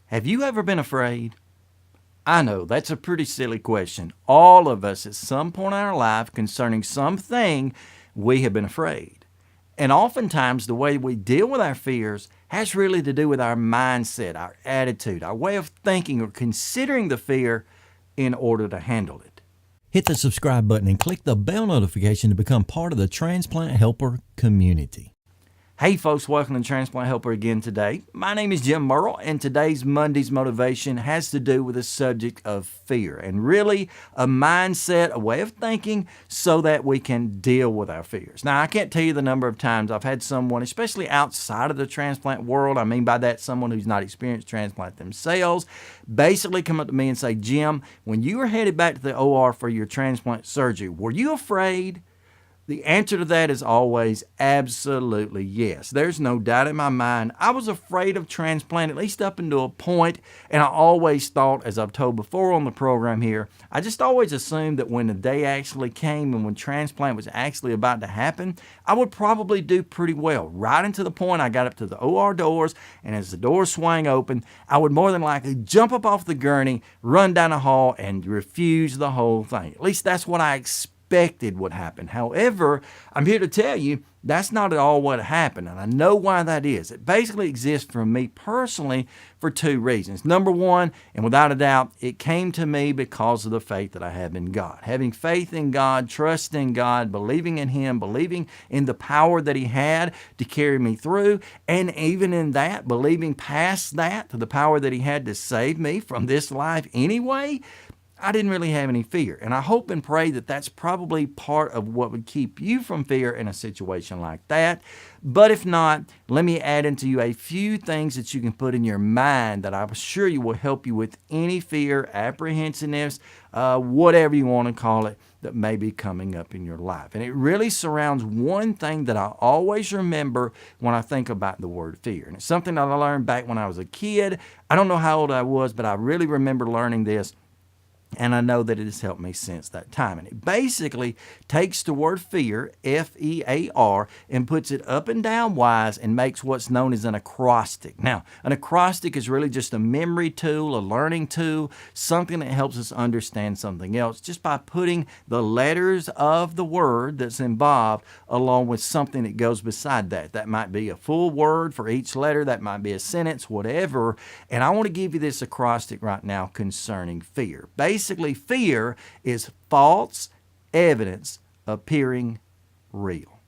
Have you ever been afraid? I know, that's a pretty silly question. All of us at some point in our life concerning something, we have been afraid. And oftentimes the way we deal with our fears has really to do with our mindset, our attitude, our way of thinking or considering the fear in order to handle it. Hit the subscribe button and click the bell notification to become part of the Transplant Helper community. Hey folks, welcome to Transplant Helper again today. My name is Jim Merle, and today's Monday's motivation has to do with the subject of fear and really a mindset, a way of thinking so that we can deal with our fears. Now, I can't tell you the number of times I've had someone, especially outside of the transplant world, I mean by that someone who's not experienced transplant themselves, basically come up to me and say, Jim, when you were headed back to the OR for your transplant surgery, were you afraid? The answer to that is always absolutely yes. There's no doubt in my mind. I was afraid of transplant, at least up until a point, and I always thought, as I've told before on the program here, I just always assumed that when the day actually came and when transplant was actually about to happen, I would probably do pretty well. Right into the point I got up to the OR doors, and as the doors swung open, I would more than likely jump up off the gurney, run down the hall, and refuse the whole thing. At least that's what I expected would happen. However, I'm here to tell you that's not at all what happened, and I know why that is. It basically exists for me personally for two reasons. Number one, and without a doubt, it came to me because of the faith that I have in God. Having faith in God, trust in God, believing in Him, believing in the power that He had to carry me through, and even in that, believing past that to the power that He had to save me from this life anyway, I didn't really have any fear. And I hope and pray that that's probably part of what would keep you from fear in a situation like that. But if not, let me add into you a few things that you can put in your mind that I'm sure you will help you with any fear, apprehensiveness, whatever you want to call it, that may be coming up in your life. And it really surrounds one thing that I always remember when I think about the word fear. And it's something that I learned back when I was a kid. I don't know how old I was, but I really remember learning this. And I know that it has helped me since that time. And it basically takes the word fear, F-E-A-R, and puts it up and down wise and makes what's known as an acrostic. Now, an acrostic is really just a memory tool, a learning tool, something that helps us understand something else just by putting the letters of the word that's involved along with something that goes beside that. That might be a full word for each letter. That might be a sentence, whatever. And I want to give you this acrostic right now concerning fear. Basically, fear is false evidence appearing real.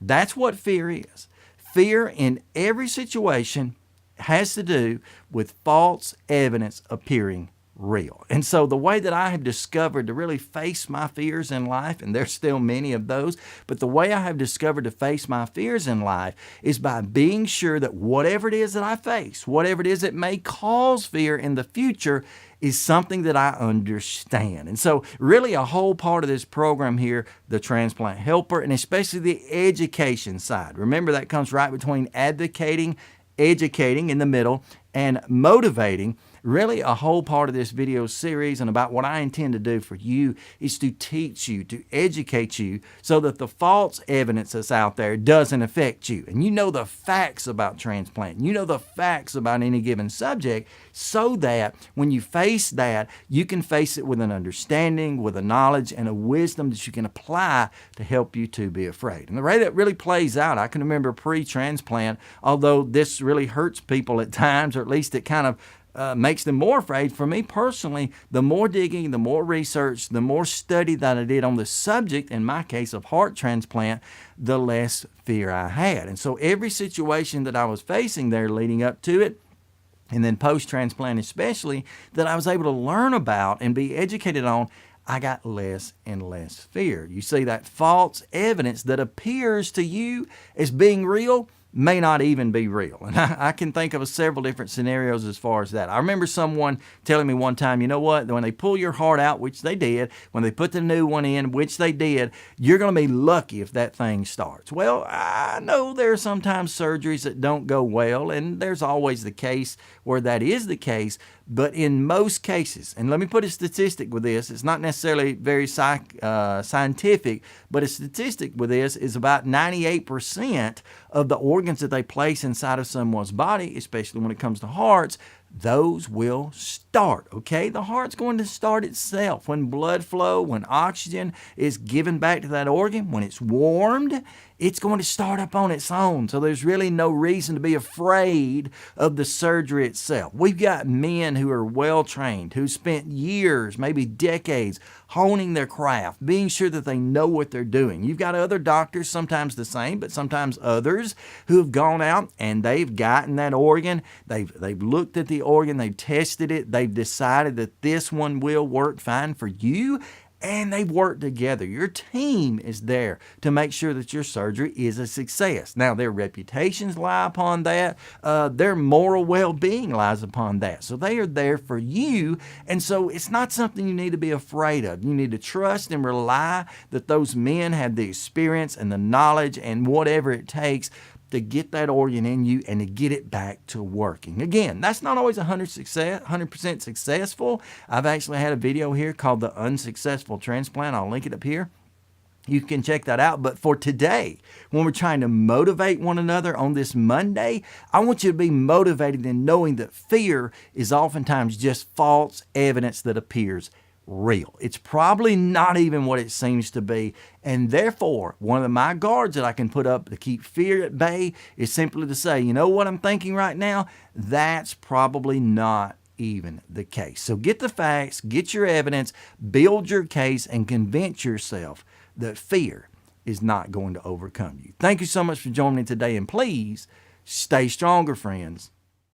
That's what fear is. Fear in every situation has to do with false evidence appearing real. And so the way that I have discovered to really face my fears in life, and there's still many of those, but the way I have discovered to face my fears in life is by being sure that whatever it is that I face, whatever it is that may cause fear in the future, is something that I understand. And so really a whole part of this program here, the Transplant Helper, and especially the education side. Remember, that comes right between advocating, educating in the middle, and motivating. Really a whole part of this video series and about what I intend to do for you is to teach you, to educate you so that the false evidence that's out there doesn't affect you. And you know the facts about transplant. You know the facts about any given subject so that when you face that, you can face it with an understanding, with a knowledge and a wisdom that you can apply to help you to be afraid. And the way that really plays out, I can remember pre-transplant, although this really hurts people at times, or at least it kind of makes them more afraid. For me personally, the more digging, the more research, the more study that I did on the subject, in my case of heart transplant, the less fear I had. And so every situation that I was facing there leading up to it, and then post-transplant especially, that I was able to learn about and be educated on, I got less and less fear. You see, that false evidence that appears to you as being real may not even be real. And I can think of several different scenarios as far as that. I remember someone telling me one time, you know what, when they pull your heart out, which they did, when they put the new one in, which they did, you're going to be lucky if that thing starts. Well, I know there are sometimes surgeries that don't go well, and there's always the case where that is the case, but in most cases, and let me put a statistic with this, it's not necessarily very scientific, but a statistic with this is about 98% of the organs that they place inside of someone's body, especially when it comes to hearts, those will start, okay? The heart's going to start itself. When blood flow, when oxygen is given back to that organ, when it's warmed, it's going to start up on its own. So there's really no reason to be afraid of the surgery itself. We've got men who are well trained, who spent years, maybe decades, honing their craft, being sure that they know what they're doing. You've got other doctors, sometimes the same, but sometimes others, who have gone out and they've gotten that organ, they've looked at the organ, they've tested it, they've decided that this one will work fine for you, and they've worked together. Your team is there to make sure that your surgery is a success. Now, their reputations lie upon that. Their moral well-being lies upon that. So they are there for you, and so it's not something you need to be afraid of. You need to trust and rely that those men have the experience and the knowledge and whatever it takes to get that organ in you and to get it back to working. Again, that's not always 100% successful. I've actually had a video here called The Unsuccessful Transplant. I'll link it up here. You can check that out. But for today, when we're trying to motivate one another on this Monday, I want you to be motivated in knowing that fear is oftentimes just false evidence that appears real. It's probably not even what it seems to be. And therefore, one of my guards that I can put up to keep fear at bay is simply to say, you know what I'm thinking right now? That's probably not even the case. So get the facts, get your evidence, build your case, and convince yourself that fear is not going to overcome you. Thank you so much for joining me today, and please stay stronger, friends.